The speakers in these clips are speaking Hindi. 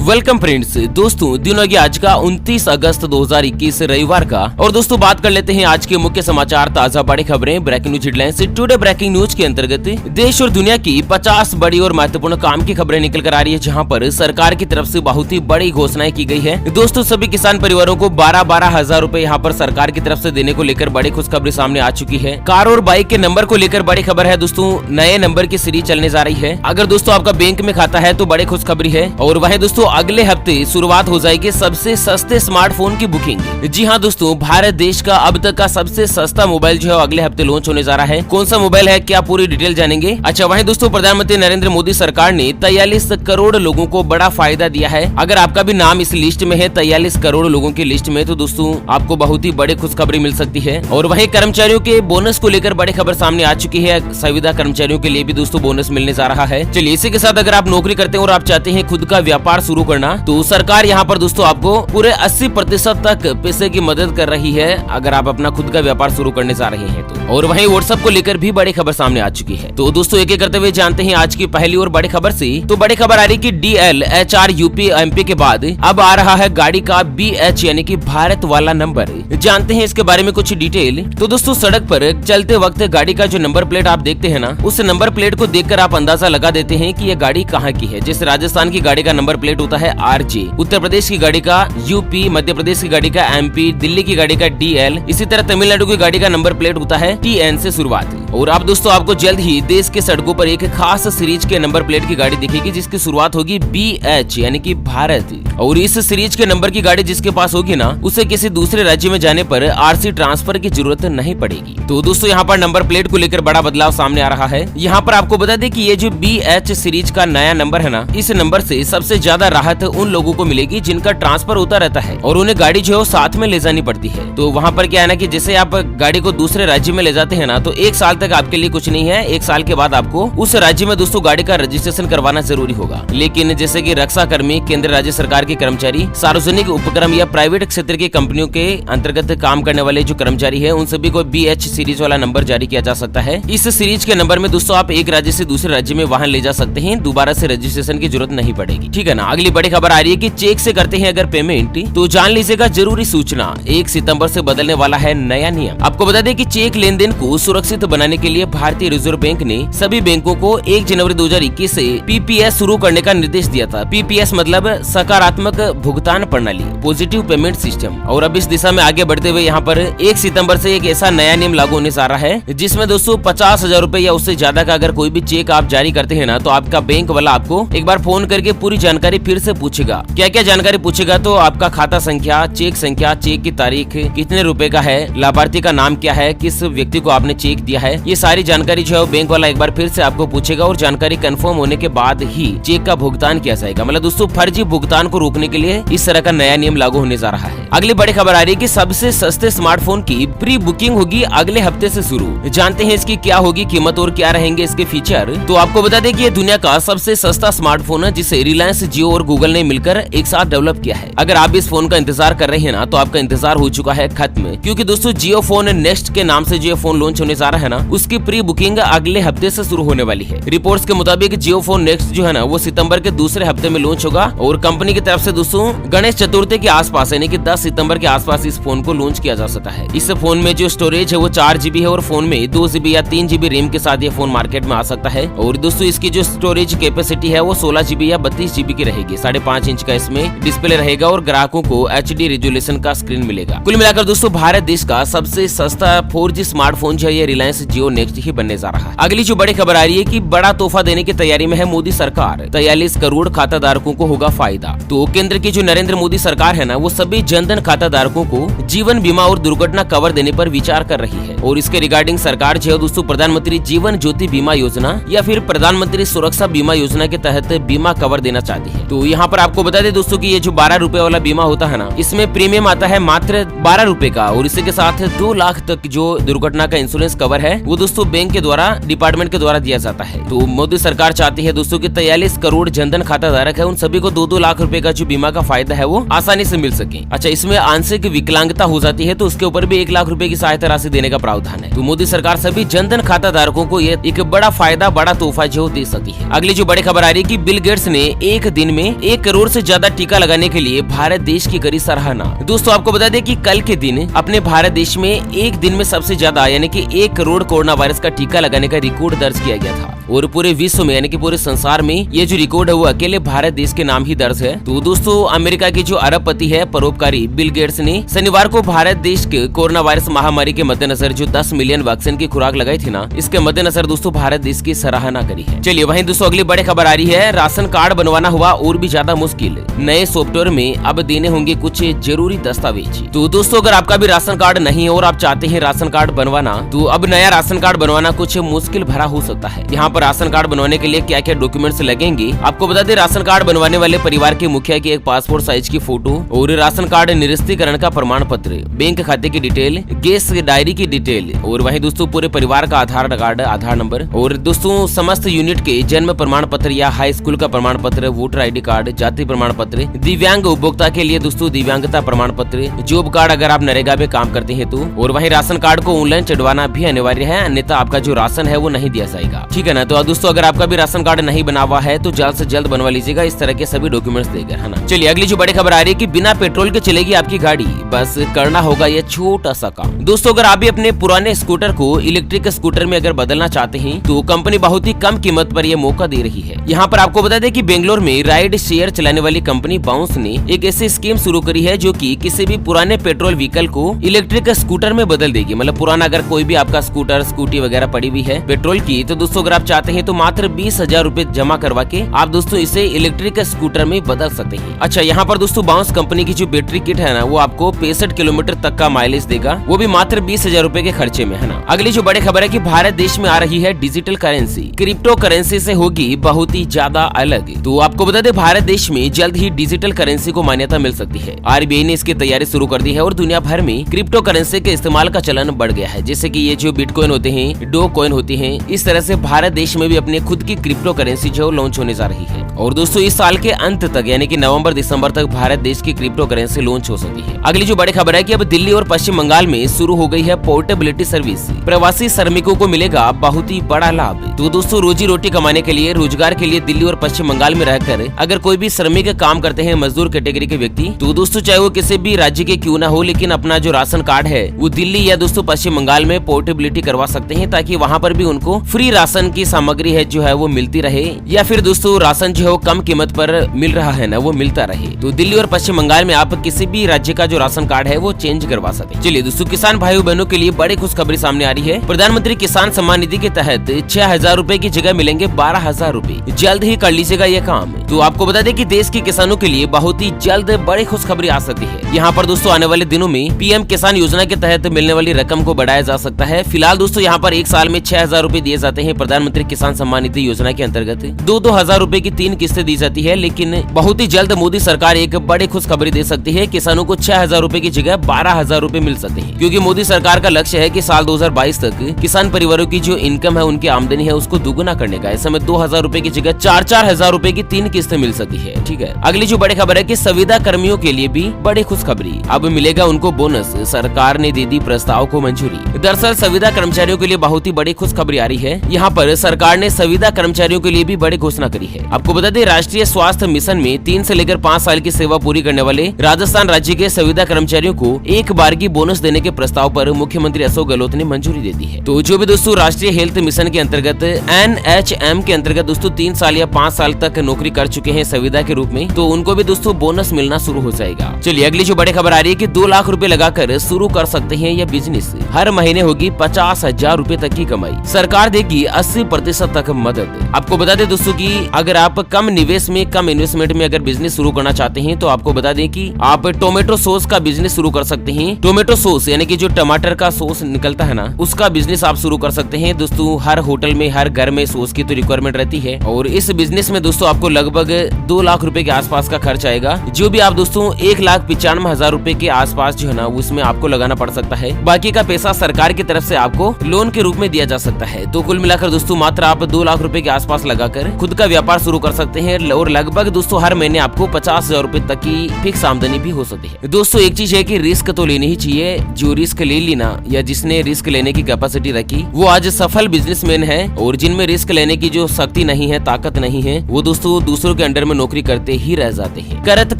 Welcome friends. दोस्तों दिन हो गया आज का 29 अगस्त 2021 रविवार का। और दोस्तों बात कर लेते हैं आज के मुख्य समाचार, ताजा बड़ी खबरें, breaking news headlines. Today breaking news के अंतर्गत देश और दुनिया की 50 बड़ी और महत्वपूर्ण काम की खबरें निकल कर आ रही है, जहां पर सरकार की तरफ से बहुत ही बड़ी घोषणाएं की गई है। दोस्तों सभी किसान परिवारों को 12-12 हजार रूपए यहाँ पर सरकार की तरफ से देने को लेकर बड़ी खुशखबरी सामने आ चुकी है। कार और बाइक के नंबर को लेकर बड़ी खबर है। दोस्तों नए नंबर की सीरीज चलने जा रही है। अगर दोस्तों आपका बैंक में खाता है तो बड़ी खुशखबरी है। और वहीं दोस्तों अगले हफ्ते शुरुआत हो जाएगी सबसे सस्ते स्मार्टफोन की बुकिंग। जी हाँ दोस्तों, भारत देश का अब तक का सबसे सस्ता मोबाइल जो है अगले हफ्ते लॉन्च होने जा रहा है। कौन सा मोबाइल है, क्या पूरी डिटेल जानेंगे। अच्छा, वहीं दोस्तों प्रधानमंत्री नरेंद्र मोदी सरकार ने 43 करोड़ लोगों को बड़ा फायदा दिया है। अगर आपका भी नाम इस लिस्ट में है, 43 करोड़ लोगों की लिस्ट में, तो दोस्तों आपको बहुत ही बड़ी खुशखबरी मिल सकती है। और वहीं कर्मचारियों के बोनस को लेकर बड़ी खबर सामने आ चुकी है। संविदा कर्मचारियों के लिए भी दोस्तों बोनस मिलने जा रहा है। चलिए इसी के साथ अगर आप नौकरी करते हैं और आप चाहते हैं खुद का व्यापार शुरू करना, तो सरकार यहाँ पर दोस्तों आपको पूरे 80% तक पैसे की मदद कर रही है अगर आप अपना खुद का व्यापार शुरू करने जा रहे हैं तो। और वहीं व्हाट्सएप को लेकर भी बड़ी खबर सामने आ चुकी है। तो दोस्तों एक एक करते हुए जानते हैं आज की पहली और बड़ी खबर से। तो बड़ी खबर आ रही कि DL HR UP MP के बाद अब आ रहा है गाड़ी का BH यानी कि भारत वाला नंबर। जानते हैं इसके बारे में कुछ डिटेल। तो दोस्तों सड़क पर चलते वक्त गाड़ी का जो नंबर प्लेट आप देखते हैं ना, उस नंबर प्लेट को देखकर आप अंदाजा लगा देते हैं कि यह गाड़ी कहाँ की है। जैसे राजस्थान की गाड़ी का नंबर प्लेट होता है RJ, उत्तर प्रदेश की गाड़ी का UP, मध्य प्रदेश की गाड़ी का MP, दिल्ली की गाड़ी का DL, इसी तरह तमिलनाडु की गाड़ी का नंबर प्लेट होता है TN से शुरुआत। और अब दोस्तों आपको जल्द ही देश के सड़कों पर एक खास सीरीज के नंबर प्लेट की गाड़ी दिखेगी जिसकी शुरुआत होगी BH यानी कि भारत। और इस सीरीज के नंबर की गाड़ी जिसके पास होगी ना, उसे किसी दूसरे राज्य में जाने पर RC ट्रांसफर की जरूरत नहीं पड़ेगी। तो दोस्तों यहाँ पर नंबर प्लेट को लेकर बड़ा बदलाव सामने आ रहा है। यहाँ पर आपको बता दें कि ये जो BH सीरीज का नया नंबर है ना, इस नंबर से सबसे ज्यादा राहत उन लोगों को मिलेगी जिनका ट्रांसफर होता रहता है और उन्हें गाड़ी जो है साथ में ले जानी पड़ती है। तो वहाँ पर क्या है ना कि जैसे आप गाड़ी को दूसरे राज्य में ले जाते हैं ना, तो 1 साल तक आपके लिए कुछ नहीं है। 1 साल के बाद आपको उस राज्य में दोस्तों गाड़ी का रजिस्ट्रेशन करवाना जरूरी होगा। लेकिन जैसे कि रक्षा कर्मी, केंद्र राज्य सरकार के कर्मचारी, सार्वजनिक उपक्रम या प्राइवेट क्षेत्र की कंपनियों के अंतर्गत काम करने वाले जो कर्मचारी है, उन सभी को BH सीरीज वाला नंबर जारी किया जा सकता है। इस सीरीज के नंबर में दोस्तों आप एक राज्य से दूसरे राज्य में वाहन ले जा सकते हैं, दोबारा से रजिस्ट्रेशन की जरूरत नहीं पड़ेगी। ठीक है ना। अगली बड़ी खबर आ रही है कि चेक से करते हैं अगर पेमेंट तो जान लीजिएगा जरूरी सूचना, 1 सितंबर से बदलने वाला है नया नियम। आपको बता दें कि चेक लेन देन को सुरक्षित बनाने के लिए भारतीय रिजर्व बैंक ने सभी बैंकों को 1 जनवरी 2021 से PPS शुरू करने का निर्देश दिया था। PPS मतलब सकारात्मक भुगतान प्रणाली, पॉजिटिव पेमेंट सिस्टम। और अब इस दिशा में आगे बढ़ते हुए यहाँ पर 1 सितंबर से एक ऐसा नया नियम लागू होने जा रहा है जिसमें दोस्तों 50,000 रूपए या उससे ज्यादा का अगर कोई भी चेक आप जारी करते हैं ना, तो आपका बैंक वाला आपको एक बार फोन करके पूरी जानकारी फिर से पूछेगा। क्या क्या जानकारी पूछेगा? तो आपका खाता संख्या, चेक की तारीख, कितने रुपए का है, लाभार्थी का नाम क्या है, किस व्यक्ति को आपने चेक दिया है, ये सारी जानकारी जो है बैंक वाला एक बार फिर से आपको पूछेगा। और जानकारी कंफर्म होने के बाद ही चेक का भुगतान किया जाएगा। मतलब दोस्तों फर्जी भुगतान को रोकने के लिए इस तरह का नया नियम लागू होने जा रहा है। अगली बड़ी खबर आ रही है कि सबसे सस्ते स्मार्टफोन की प्री बुकिंग होगी अगले हफ्ते से शुरू। जानते हैं इसकी क्या होगी कीमत और क्या रहेंगे इसके फीचर। तो आपको बता दें कि ये दुनिया का सबसे सस्ता स्मार्टफोन है जिसे रिलायंस, जियो और गूगल ने मिलकर एक साथ डेवलप किया है। अगर आप इस फोन का इंतजार कर रहे हैं ना, तो आपका इंतजार हो चुका है खत्म, क्योंकि दोस्तों जियो फोन नेक्स्ट के नाम से जो फोन लॉन्च होने जा रहा है ना, उसकी प्री बुकिंग अगले हफ्ते से शुरू होने वाली है। रिपोर्ट्स के मुताबिक जियो फोन नेक्स्ट जो है ना, वो सितंबर के दूसरे हफ्ते में लॉन्च होगा। और कंपनी की तरफ से दोस्तों गणेश चतुर्थी के आसपास यानी कि 10 सितंबर के आसपास इस फोन को लॉन्च किया जा सकता है। इस फोन में जो स्टोरेज है वो 4 GB है और फोन में 2 GB या 3 GB रैम के साथ ये फोन मार्केट में आ सकता है। और दोस्तों इसकी जो स्टोरेज कैपेसिटी है वो 16 GB या 32 GB की रहेगी। 5.5 इंच का इसमें डिस्प्ले रहेगा और ग्राहकों को HD रेजोल्यूशन का स्क्रीन मिलेगा। कुल मिलाकर दोस्तों भारत देश का सबसे सस्ता 4G स्मार्टफोन जो है ये रिलायंस जियो नेक्स्ट ही बनने जा रहा है। अगली जो बड़ी खबर आ रही है कि बड़ा तोहफा देने की तैयारी में है मोदी सरकार। 43 करोड़ खाता धारकों को होगा फायदा। तो केंद्र की जो नरेंद्र मोदी सरकार है ना, वो सभी जनधन खाता धारकों को जीवन बीमा और दुर्घटना कवर देने पर विचार कर रही है। और इसके रिगार्डिंग सरकार जो है दोस्तों प्रधानमंत्री जीवन ज्योति बीमा योजना या फिर प्रधानमंत्री सुरक्षा बीमा योजना के तहत बीमा कवर देना चाहती है। तो यहाँ पर आपको बता दें दोस्तों कि ये जो 12 रुपए वाला बीमा होता है ना, इसमें प्रीमियम आता है मात्र 12 रुपए का। और इसी के साथ 2 लाख तक जो दुर्घटना का इंश्योरेंस कवर है वो दोस्तों बैंक के द्वारा, डिपार्टमेंट के द्वारा दिया जाता है। तो मोदी सरकार चाहती है दोस्तों कि 43 करोड़ जनधन खाता धारक है, उन सभी को 2-2 लाख रुपए का जो बीमा का फायदा है वो आसानी से मिल सके। अच्छा, इसमें आंशिक विकलांगता हो जाती है तो उसके ऊपर भी 1 लाख रुपए की सहायता राशि देने का प्रावधान है। तो मोदी सरकार सभी जनधन खाता धारकों को ये एक बड़ा फायदा, बड़ा तोहफा जो दे सकती है। अगली जो बड़ी खबर आ रही है कि बिल गेट्स ने एक दिन में 1 करोड़ से ज्यादा टीका लगाने के लिए भारत देश की करी सराहना। दोस्तों आपको बता दें कि कल के दिन अपने भारत देश में एक दिन में सबसे ज्यादा यानी कि 1 करोड़ कोरोना वायरस का टीका लगाने का रिकॉर्ड दर्ज किया गया था और पूरे विश्व में यानी कि पूरे संसार में ये जो रिकॉर्ड है वो अकेले भारत देश के नाम ही दर्ज है। तो दोस्तों अमेरिका के जो अरबपति है परोपकारी बिल गेट्स ने शनिवार को भारत देश के कोरोना वायरस महामारी के मद्देनजर जो 10 मिलियन वैक्सीन की खुराक लगाई थी ना, इसके मद्देनजर दोस्तों भारत देश की सराहना करी है। चलिए वहीं दोस्तों अगली बड़ी खबर आ रही है, राशन कार्ड बनवाना हुआ और भी ज्यादा मुश्किल। नए सॉफ्टवेयर में अब देने होंगे कुछ जरूरी दस्तावेज। तो दोस्तों अगर आपका भी राशन कार्ड नहीं है और आप चाहते हैं राशन कार्ड बनवाना, तो अब नया राशन कार्ड बनवाना कुछ मुश्किल भरा हो सकता है। यहाँ पर राशन कार्ड बनवाने के लिए क्या क्या डॉक्यूमेंट्स लगेंगे आपको बता दें। राशन कार्ड बनवाने वाले परिवार के मुखिया की एक पासपोर्ट साइज की फोटो और राशन कार्ड निरस्तीकरण का प्रमाण पत्र, बैंक खाते की डिटेल, गैस डायरी की डिटेल और वहीं दोस्तों पूरे परिवार का आधार कार्ड, आधार नंबर और दोस्तों समस्त यूनिट के जन्म प्रमाण पत्र या हाई स्कूल का प्रमाण पत्र, वोटर ID कार्ड, जाति प्रमाण पत्र, दिव्यांग उपभोक्ता के लिए दोस्तों दिव्यांगता प्रमाण पत्र, जॉब कार्ड अगर आप नरेगा में काम करते हैं तो, और वहीं राशन कार्ड को ऑनलाइन चढ़वाना भी अनिवार्य है, अन्यथा आपका जो राशन है वो नहीं दिया जाएगा। ठीक है ना। तो दोस्तों अगर आपका भी राशन कार्ड नहीं बना हुआ है तो जल्द से जल्द बनवा लीजिएगा, इस तरह के सभी डॉक्यूमेंट्स देकर, है ना। चलिए अगली जो बड़ी खबर आ रही है कि बिना पेट्रोल के चलेगी आपकी गाड़ी, बस करना होगा ये छोटा सा काम। दोस्तों अगर आप भी अपने पुराने स्कूटर को इलेक्ट्रिक स्कूटर में अगर बदलना चाहते हैं तो कंपनी बहुत ही कम कीमत पर यह मौका दे रही है। यहाँ पर आपको बता दें कि बेंगलोर में राइड शेयर चलाने वाली कंपनी बाउंस ने एक ऐसी स्कीम शुरू करी है जो कि किसी भी पुराने पेट्रोल व्हीकल को इलेक्ट्रिक स्कूटर में बदल देगी। मतलब पुराना अगर कोई भी आपका स्कूटर स्कूटी वगैरह पड़ी हुई है पेट्रोल की, तो दोस्तों अगर आप चाहते हैं तो मात्र 20,000 रूपए जमा करवा के आप दोस्तों इसे इलेक्ट्रिक स्कूटर में बदल सकते हैं। अच्छा, यहाँ पर दोस्तों बाउंस कंपनी की जो बैटरी किट है ना वो आपको 65 किलोमीटर तक का माइलेज देगा, वो भी मात्र 20,000 रूपए के खर्चे में, है ना। अगली जो बड़ी खबर है कि भारत देश में आ रही है डिजिटल करेंसी, क्रिप्टो करेंसी से होगी बहुत ही ज्यादा अलग। तो आपको बता दें भारत देश में जल्द ही डिजिटल करेंसी को मान्यता मिल सकती है। RBI ने इसकी तैयारी शुरू कर दी है और दुनिया भर में क्रिप्टो करेंसी के इस्तेमाल का चलन बढ़ गया है, जैसे कि ये जो बिटकॉइन होते हैं, डो कॉइन होती है, इस तरह से भारत देश में भी अपने खुद की क्रिप्टो करेंसी जो लॉन्च होने जा रही है। और दोस्तों इस साल के अंत तक यानी कि नवंबर दिसंबर तक भारत देश की क्रिप्टो करेंसी लॉन्च हो सकती है। अगली जो बड़ी खबर है कि अब दिल्ली और पश्चिम बंगाल में शुरू हो गई है पोर्टेबिलिटी सर्विस, प्रवासी श्रमिकों को मिलेगा बहुत ही बड़ा लाभ। तो दोस्तों रोजी रोटी कमाने के लिए, रोजगार के लिए दिल्ली और पश्चिम बंगाल में रहकर अगर कोई भी श्रमिक काम करते हैं, मजदूर कैटेगरी के व्यक्ति, तो दोस्तों चाहे वो किसी भी राज्य के क्यों ना हो, लेकिन अपना जो राशन कार्ड है वो दिल्ली या दोस्तों पश्चिम बंगाल में पोर्टेबिलिटी करवा सकते हैं, ताकि वहाँ पर भी उनको फ्री राशन की सामग्री है जो है वो मिलती रहे, या फिर दोस्तों राशन जो है वो कम कीमत पर मिल रहा है ना वो मिलता रहे। तो दिल्ली और पश्चिम बंगाल में आप किसी भी राज्य का जो राशन कार्ड है वो चेंज करवा सकते हैं। चलिए दोस्तों किसान भाइयों बहनों के लिए बड़ी खुशखबरी सामने आ रही है। प्रधानमंत्री किसान सम्मान निधि के तहत 6,000 रूपए की जगह मिलेंगे 12,000 रूपए। जल्द ही कर लीजिएगा ये काम। तो आपको बता दें कि देश के किसानों के लिए बहुत ही जल्द बड़ी खुशखबरी आ सकती है। यहाँ पर दोस्तों आने वाले दिनों में PM किसान योजना के तहत मिलने वाली रकम को बढ़ाया जा सकता है। फिलहाल दोस्तों यहाँ पर एक साल में 6,000 रूपए दिए जाते हैं। प्रधानमंत्री किसान सम्मान निधि योजना के अंतर्गत 2-2 हजार रूपए की 3 किस्तें दी जाती है, लेकिन बहुत ही जल्द मोदी सरकार एक बड़ी खुशखबरी दे सकती है। किसानों को 6,000 रूपए की जगह 12,000 रूपए मिल सकते हैं, क्योंकि मोदी सरकार का लक्ष्य है कि साल 2022 तक किसान परिवारों की जो इनकम है, उनकी आमदनी है, उसको दुगुना करने का। ऐसे में 2,000 रूपए की जगह 4-4 हजार रूपए की 3 किस्तें मिल सकती है। ठीक है। अगली जो बड़ी खबर है कि संविदा कर्मियों के लिए भी बड़ी खुशखबरी, अब मिलेगा उनको बोनस। सरकार ने दे दी प्रस्ताव को मंजूरी। दरअसल संविदा कर्मचारियों के लिए बहुत ही बड़ी खुशखबरी आ रही है। यहाँ पर सरकार ने संविदा कर्मचारियों के लिए भी बड़ी घोषणा करी है। आपको बता दें राष्ट्रीय स्वास्थ्य मिशन में 3 से लेकर 5 साल की सेवा पूरी करने वाले राजस्थान राज्य के संविदा कर्मचारियों को एक बार की बोनस देने के प्रस्ताव पर मुख्यमंत्री अशोक गहलोत ने मंजूरी दे दी है। तो जो भी दोस्तों राष्ट्रीय हेल्थ मिशन के अंतर्गत NHM के अंतर्गत दोस्तों 3 साल या 5 साल तक नौकरी कर चुके हैं संविदा के रूप में, तो उनको भी दोस्तों बोनस मिलना शुरू हो जाएगा। चलिए अगली जो बड़ी खबर आ रही है कि 2 लाख रुपए लगाकर शुरू कर सकते हैं यह बिजनेस। हर महीने होगी 50,000 रूपए तक की कमाई। सरकार देगी 80% तक मदद। आपको बता दें दोस्तों कि अगर आप कम निवेश में, कम इन्वेस्टमेंट में अगर बिजनेस शुरू करना चाहते हैं तो आपको बता दें कि आप टोमेटो सॉस का बिजनेस शुरू कर सकते हैं। टोमेटो सॉस यानी कि जो टमाटर का सॉस निकलता है ना, उसका बिजनेस आप शुरू कर सकते हैं। दोस्तों हर होटल में, हर घर में सॉस की तो रिक्वायरमेंट रहती है, और इस बिजनेस में दोस्तों आपको लगभग 2 लाख रुपए के आसपास का खर्च आएगा। जो भी आप दोस्तों 1,95,000 रूपए के आसपास जो है ना उसमें आपको लगाना पड़ सकता है। बाकी का पैसा सरकार की तरफ से आपको लोन के रूप में दिया जा सकता है। तो कुल मिलाकर दोस्तों मात्र आप 2 लाख रुपए के आसपास लगाकर खुद का व्यापार शुरू कर सकते हैं और लगभग दोस्तों हर महीने आपको 50,000 रुपए तक की फिक्स आमदनी भी हो सकती है। दोस्तों एक चीज है कि रिस्क तो लेनी ही चाहिए। जो रिस्क ले ली ना, या जिसने रिस्क लेने की कैपेसिटी रखी, वो आज सफल बिजनेसमैन है। और जिनमें रिस्क लेने की जो शक्ति नहीं है, ताकत नहीं है, वो दोस्तों दूसरों के अंडर में नौकरी करते ही रह जाते हैं। करत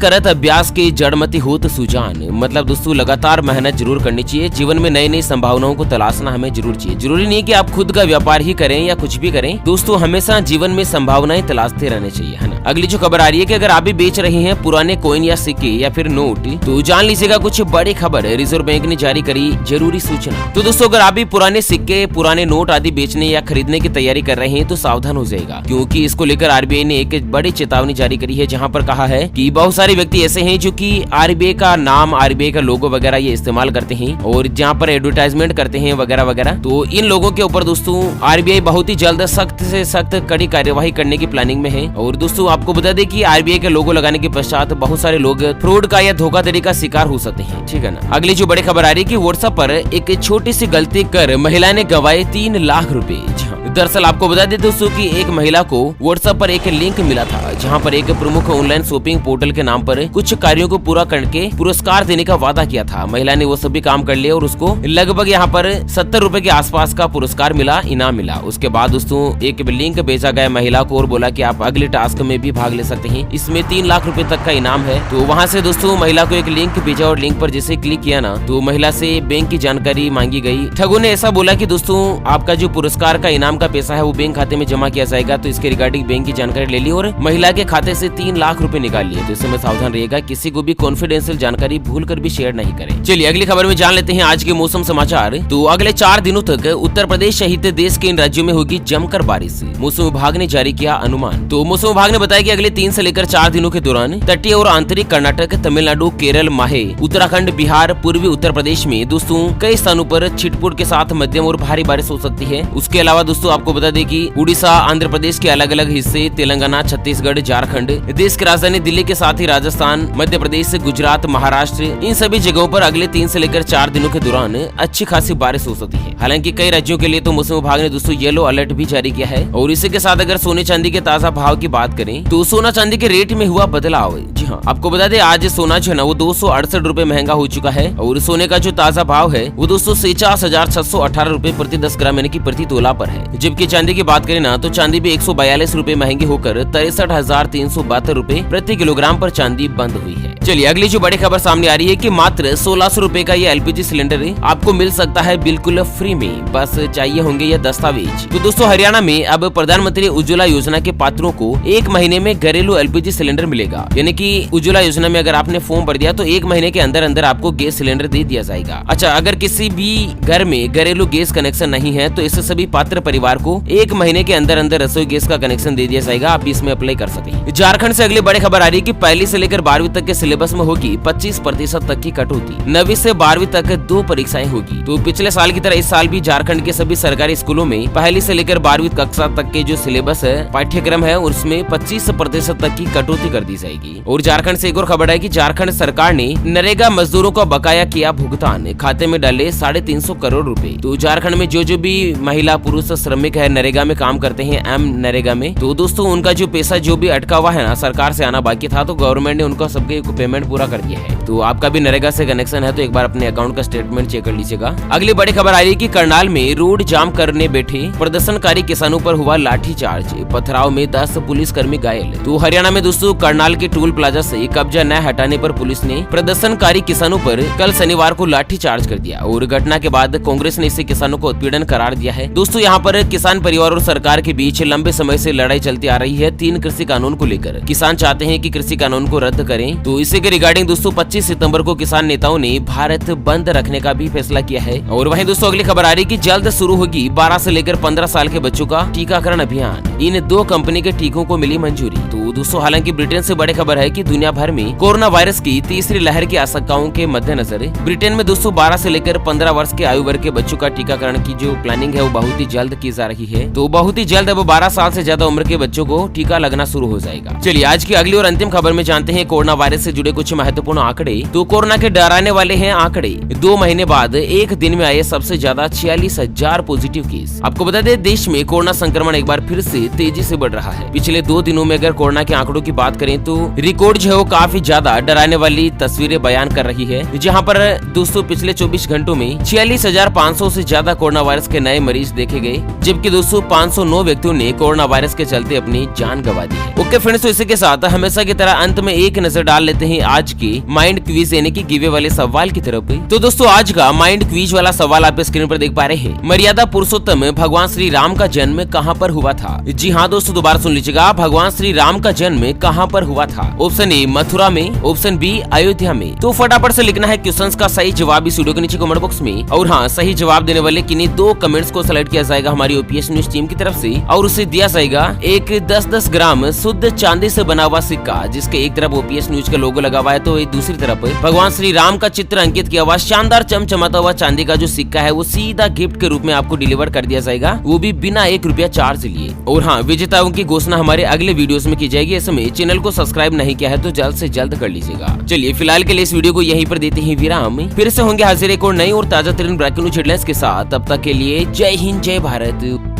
करत अभ्यास की जड़मती होत सुजान, मतलब दोस्तों लगातार मेहनत जरूर करनी चाहिए। जीवन में नई नई संभावनाओं को तलाशना हमें जरूर चाहिए। जरूरी नहीं कि आप खुद का व्यापार ही करें या कुछ भी करें, दोस्तों हमेशा जीवन में संभावनाएं तलाशते रहने चाहिए, है ना। अगली जो खबर आ रही है कि अगर आप भी बेच रहे हैं पुराने कॉइन या सिक्के या फिर नोट, तो जान लीजिएगा कुछ बड़ी खबर। रिजर्व बैंक ने जारी करी जरूरी सूचना। तो दोस्तों अगर आप भी पुराने सिक्के, पुराने नोट आदि बेचने या खरीदने की तैयारी कर रहे हैं तो सावधान हो जाएगा, क्योंकि इसको लेकर आरबीआई ने एक बड़ी चेतावनी जारी करी है, जहां पर कहा है कि बहुत सारे व्यक्ति ऐसे हैं जो कि आरबीआई का नाम, आरबीआई का लोगो वगैरह ये इस्तेमाल करते हैं और जहां पर एडवर्टाइजमेंट करते हैं वगैरह वगैरह। तो इन लोगों के ऊपर दोस्तों आरबीआई बहुत ही जल्द सख्त से सख्त कड़ी कार्यवाही करने की प्लानिंग में है। और दोस्तों आपको बता दें कि आरबीआई के लोगो लगाने के पश्चात बहुत सारे लोग फ्रॉड का या धोखाधड़ी का शिकार हो सकते हैं, ठीक है ना। अगली जो बड़ी खबर आ रही है कि व्हाट्सएप पर एक छोटी सी गलती कर महिला ने गंवाए 3 लाख रुपए। दरअसल आपको बता दें दोस्तों कि एक महिला को व्हाट्सएप पर एक लिंक मिला था, जहां पर एक प्रमुख ऑनलाइन शॉपिंग पोर्टल के नाम पर कुछ कार्यों को पूरा करके पुरस्कार देने का वादा किया था। महिला ने वो सभी काम कर लिए और उसको लगभग यहाँ पर 70 रुपए के आसपास का पुरस्कार मिला, इनाम मिला। उसके बाद दोस्तों एक लिंक भेजा गया महिला को और बोला कि आप अगले टास्क में भी भाग ले सकते हैं, इसमें 3 लाख रुपए तक का इनाम है। तो वहाँ से दोस्तों महिला को एक लिंक भेजा और लिंक पर जैसे क्लिक किया ना, तो महिला से बैंक की जानकारी मांगी गई। ठगों ने ऐसा बोला कि दोस्तों आपका जो पुरस्कार का इनाम का पैसा है वो बैंक खाते में जमा किया जाएगा। तो इसके रिगार्डिंग बैंक की जानकारी ले ली और महिला के खाते से 3 लाख रुपए निकाल लिए। तो इस समय सावधान रहिएगा, किसी को भी कॉन्फिडेंशियल जानकारी भूलकर भी शेयर नहीं करें। चलिए अगली खबर में जान लेते हैं आज के मौसम समाचार। तो अगले 4 दिनों तक उत्तर प्रदेश सहित देश के इन राज्यों में होगी जमकर बारिश, मौसम विभाग ने जारी किया अनुमान। तो मौसम विभाग ने बताया कि अगले 3 से लेकर 4 दिनों के दौरान तटीय और आंतरिक कर्नाटक, तमिलनाडु, केरल, माहे, उत्तराखंड, बिहार, पूर्वी उत्तर प्रदेश में दोस्तों कई स्थानों पर छिटपुट के साथ मध्यम और भारी बारिश हो सकती है। उसके अलावा दोस्तों आपको बता दें कि उड़ीसा, आंध्र प्रदेश के अलग अलग हिस्से, तेलंगाना, छत्तीसगढ़, झारखंड, देश की राजधानी दिल्ली के साथ ही राजस्थान, मध्य प्रदेश, गुजरात, महाराष्ट्र, इन सभी जगहों पर अगले 3 से लेकर 4 दिनों के दौरान अच्छी खासी बारिश हो सकती है। हालांकि कई राज्यों के लिए तो मौसम विभाग ने दोस्तों येलो अलर्ट भी जारी किया है। और इसी के साथ अगर सोने चांदी के ताजा भाव की बात करें तो सोना चांदी के रेट में हुआ बदलाव। जी हाँ, आपको बता दें आज सोना जो है ना वो 268 रुपए महंगा हो चुका है और सोने का जो ताजा भाव है वो दोस्तों 46,618 रुपए प्रति 10 ग्राम यानी कि प्रति तोला पर है। जबकि चांदी की बात करें ना तो चांदी भी 142 रुपए महंगी होकर 63,372 रुपए प्रति किलोग्राम पर चांदी बंद हुई है। चलिए अगली जो बड़ी खबर सामने आ रही है कि मात्र 1600 रुपए का ये एलपीजी सिलेंडर आपको मिल सकता है बिल्कुल फ्री में, बस चाहिए होंगे ये दस्तावेज। तो दोस्तों हरियाणा में अब प्रधानमंत्री उज्ज्वला योजना के पात्रों को 1 महीने में घरेलू एलपीजी सिलेंडर मिलेगा। यानी कि उज्ज्वला योजना में अगर आपने फॉर्म भर दिया तो 1 महीने के अंदर अंदर आपको गैस सिलेंडर दे दिया जाएगा। अच्छा, अगर किसी भी घर में घरेलू गैस कनेक्शन नहीं है तो इस सभी पात्र परिवार को 1 महीने के अंदर अंदर रसोई गैस का कनेक्शन दे दिया जाएगा। आप इसमें अप्लाई कर सकते हैं। झारखंड से अगली बड़ी खबर आ रही है कि पहली से लेकर 12वीं तक के सिलेबस में होगी 25% तक की कटौती। 9वीं से 12वीं तक 2 परीक्षाएं होगी। तो पिछले साल की तरह इस साल भी झारखंड के सभी सरकारी स्कूलों में पहली से लेकर 12वीं कक्षा तक के जो सिलेबस है, पाठ्यक्रम है, उसमें 25% तक की कटौती कर दी जाएगी। और झारखंड से एक और खबर है कि झारखंड सरकार ने नरेगा मजदूरों का बकाया किया भुगतान, खाते में डाले 350 करोड़ रुपए। तो झारखंड में जो भी महिला पुरुष श्रमिक है नरेगा में काम करते हैं, एम नरेगा में, तो दोस्तों उनका जो पैसा जो भी अटका हुआ है ना, सरकार से आना बाकी था, तो गवर्नमेंट ने उनका सबके पेमेंट पूरा कर दिया है। तो आपका भी नरेगा से कनेक्शन है तो एक बार अपने अकाउंट का स्टेटमेंट चेक कर लीजिएगा। अगली बड़ी खबर आ रही है कि करनाल में रोड जाम करने बैठे प्रदर्शनकारी किसानों पर हुआ लाठीचार्ज, पथराव में 10 पुलिसकर्मी घायल। तो हरियाणा में दोस्तों करनाल के टोल प्लाजा से कब्जा न हटाने पर पुलिस ने प्रदर्शनकारी किसानों पर कल शनिवार को लाठीचार्ज कर दिया और घटना के बाद कांग्रेस ने इसे किसानों को उत्पीड़न करार दिया है। दोस्तों यहाँ पर किसान परिवार और सरकार के बीच लंबे समय से लड़ाई चलती आ रही है 3 कृषि कानून को लेकर। किसान चाहते हैं कि कृषि कानून को रद्द करें। तो इसी के रिगार्डिंग दोस्तों 25 सितंबर को किसान नेताओं ने भारत बंद रखने का भी फैसला किया है। और वहीं दोस्तों अगली खबर आ रही है कि जल्द शुरू होगी 12 से लेकर 15 साल के बच्चों का टीकाकरण अभियान। इन 2 कंपनी के टीकों को मिली मंजूरी। तो दोस्तों हालांकि ब्रिटेन से बड़ी खबर है कि दुनिया भर में कोरोना वायरस की तीसरी लहर की आशंकाओं के मद्देनजर ब्रिटेन में दोस्तों 12 से लेकर 15 वर्ष के आयु वर्ग के बच्चों का टीकाकरण की जो प्लानिंग है वो बहुत ही जल्द की जा रही है। तो बहुत ही जल्द अब 12 साल से ज्यादा उम्र के बच्चों को टीका लगना शुरू हो जाएगा। चलिए आज की अगली और अंतिम खबर में जानते हैं कोरोना वायरस से जुड़ी जुड़े कुछ महत्वपूर्ण आंकड़े। तो कोरोना के डराने वाले हैं आंकड़े। 2 महीने बाद एक दिन में आए सबसे ज्यादा 46,000 पॉजिटिव केस। आपको बता दें, देश में कोरोना संक्रमण एक बार फिर से तेजी से बढ़ रहा है। पिछले 2 दिनों में अगर कोरोना के आंकड़ों की बात करें तो रिकॉर्ड जो है वो काफी ज्यादा डराने वाली तस्वीरें बयान कर रही है, जहां पर दोस्तों पिछले 24 घंटों में 46,500 से ज्यादा कोरोना वायरस के नए मरीज देखे गए, जबकि दोस्तों 509 व्यक्तियों ने कोरोना वायरस के चलते अपनी जान गंवा दी है। ओके फ्रेंड्स, तो इसी के साथ हमेशा की तरह अंत में एक नजर डाल लेते हैं आज के माइंड क्विज यानी कि गिवे वाले सवाल की तरफ। तो दोस्तों आज का माइंड क्विज वाला सवाल आप स्क्रीन पर देख पा रहे हैं। मर्यादा पुरुषोत्तम भगवान श्री राम का जन्म कहां पर हुआ था? जी हाँ दोस्तों, दोबारा सुन लीजिएगा, भगवान श्री राम का जन्म कहां पर हुआ था? ऑप्शन ए मथुरा में, ऑप्शन बी अयोध्या में। तो फटाफट से लिखना है क्वेश्चंस का सही जवाब इस वीडियो के नीचे कमेंट बॉक्स में। और हाँ, सही जवाब देने वाले किन्हीं 2 कमेंट्स को सेलेक्ट किया जाएगा हमारी ओपीएस न्यूज टीम की तरफ से, और उसे दिया जाएगा एक 10-10 ग्राम शुद्ध चांदी से बना हुआ सिक्का, जिसके एक तरफ ओपीएस न्यूज का लोगो लगा हुआ है तो दूसरी तरफ भगवान श्री राम का चित्र अंकित किया हुआ शानदार चमचमाता हुआ चांदी का जो सिक्का है वो सीधा गिफ्ट के रूप में आपको डिलीवर कर दिया जाएगा, वो भी बिना 1 रुपया चार्ज लिए। और हाँ, विजेताओं की घोषणा हमारे अगले वीडियोस में की जाएगी। ऐसे में चैनल को सब्सक्राइब नहीं किया है तो जल्द से जल्द कर लीजिएगा। चलिए फिलहाल के लिए इस वीडियो को यहीं पर देते हैं विराम। फिर से होंगे हाजिर एक और नई और ताजा तरीन ब्रेकिंग न्यूज हेडलाइंस के साथ। तब तक के लिए जय हिंद, जय भारत।